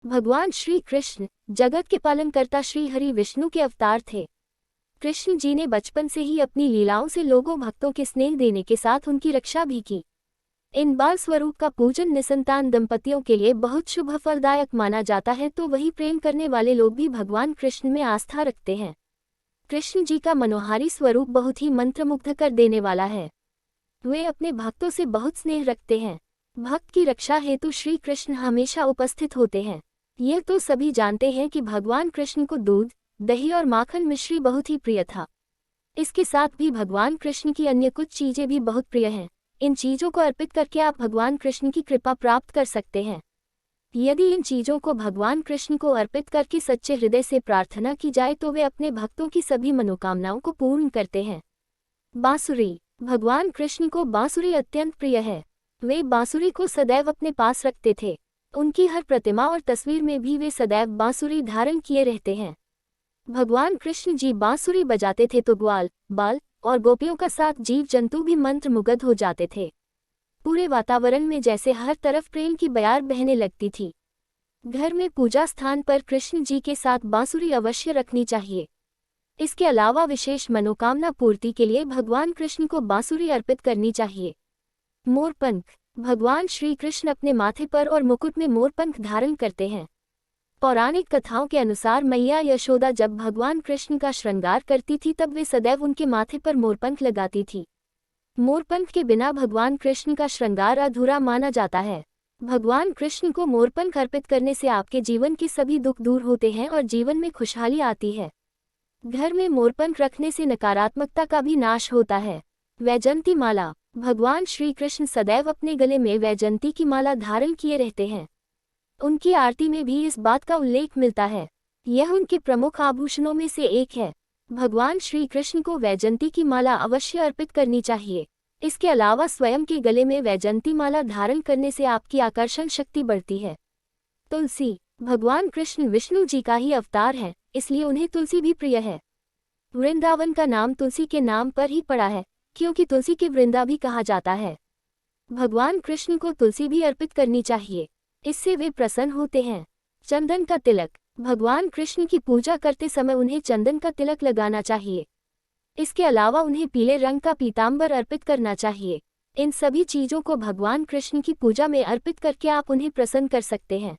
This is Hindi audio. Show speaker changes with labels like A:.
A: भगवान श्री कृष्ण जगत के पालनकर्ता श्री हरि विष्णु के अवतार थे। कृष्ण जी ने बचपन से ही अपनी लीलाओं से लोगों भक्तों के स्नेह देने के साथ उनकी रक्षा भी की। इन बाल स्वरूप का पूजन निसंतान दंपतियों के लिए बहुत शुभ फलदायक माना जाता है, तो वही प्रेम करने वाले लोग भी भगवान कृष्ण में आस्था रखते हैं। कृष्ण जी का मनोहारी स्वरूप बहुत ही मंत्रमुग्ध कर देने वाला है। वे अपने भक्तों से बहुत स्नेह रखते हैं। भक्त की रक्षा हेतु श्री कृष्ण हमेशा उपस्थित होते हैं। यह तो सभी जानते हैं कि भगवान कृष्ण को दूध, दही और माखन मिश्री बहुत ही प्रिय था। इसके साथ भी भगवान कृष्ण की अन्य कुछ चीजें भी बहुत प्रिय हैं। इन चीजों को अर्पित करके आप भगवान कृष्ण की कृपा प्राप्त कर सकते हैं। यदि इन चीजों को भगवान कृष्ण को अर्पित करके सच्चे हृदय से प्रार्थना की जाए तो वे अपने भक्तों की सभी मनोकामनाओं को पूर्ण करते हैं। बांसुरी। भगवान कृष्ण को बांसुरी अत्यंत प्रिय है। वे बांसुरी को सदैव अपने पास रखते थे। उनकी हर प्रतिमा और तस्वीर में भी वे सदैव बांसुरी धारण किए रहते हैं। भगवान कृष्ण जी बांसुरी बजाते थे तो ग्वाल, बाल और गोपियों का साथ जीव जंतु भी मंत्रमुग्ध हो जाते थे। पूरे वातावरण में जैसे हर तरफ प्रेम की बयार बहने लगती थी। घर में पूजा स्थान पर कृष्ण जी के साथ बांसुरी अवश्य रखनी चाहिए। इसके अलावा विशेष मनोकामना पूर्ति के लिए भगवान कृष्ण को बांसुरी अर्पित करनी चाहिए। मोरपंख। भगवान श्री कृष्ण अपने माथे पर और मुकुट में मोरपंख धारण करते हैं। पौराणिक कथाओं के अनुसार मैया यशोदा जब भगवान कृष्ण का श्रृंगार करती थी तब वे सदैव उनके माथे पर मोरपंख लगाती थी। मोरपंख के बिना भगवान कृष्ण का श्रृंगार अधूरा माना जाता है। भगवान कृष्ण को मोरपंख अर्पित करने से आपके जीवन के सभी दुख दूर होते हैं और जीवन में खुशहाली आती है। घर में मोरपंख रखने से नकारात्मकता का भी नाश होता है। वैजयंती माला। भगवान श्री कृष्ण सदैव अपने गले में वैजयंती की माला धारण किए रहते हैं। उनकी आरती में भी इस बात का उल्लेख मिलता है। यह उनके प्रमुख आभूषणों में से एक है। भगवान श्री कृष्ण को वैजयंती की माला अवश्य अर्पित करनी चाहिए। इसके अलावा स्वयं के गले में वैजयंती माला धारण करने से आपकी आकर्षण शक्ति बढ़ती है। तुलसी। भगवान कृष्ण विष्णु जी का ही अवतार है, इसलिए उन्हें तुलसी भी प्रिय है। वृंदावन का नाम तुलसी के नाम पर ही पड़ा है, क्योंकि तुलसी के वृंदा भी कहा जाता है। भगवान कृष्ण को तुलसी भी अर्पित करनी चाहिए, इससे वे प्रसन्न होते हैं। चंदन का तिलक। भगवान कृष्ण की पूजा करते समय उन्हें चंदन का तिलक लगाना चाहिए। इसके अलावा उन्हें पीले रंग का पीतांबर अर्पित करना चाहिए। इन सभी चीजों को भगवान कृष्ण की पूजा में अर्पित करके आप उन्हें प्रसन्न कर सकते हैं।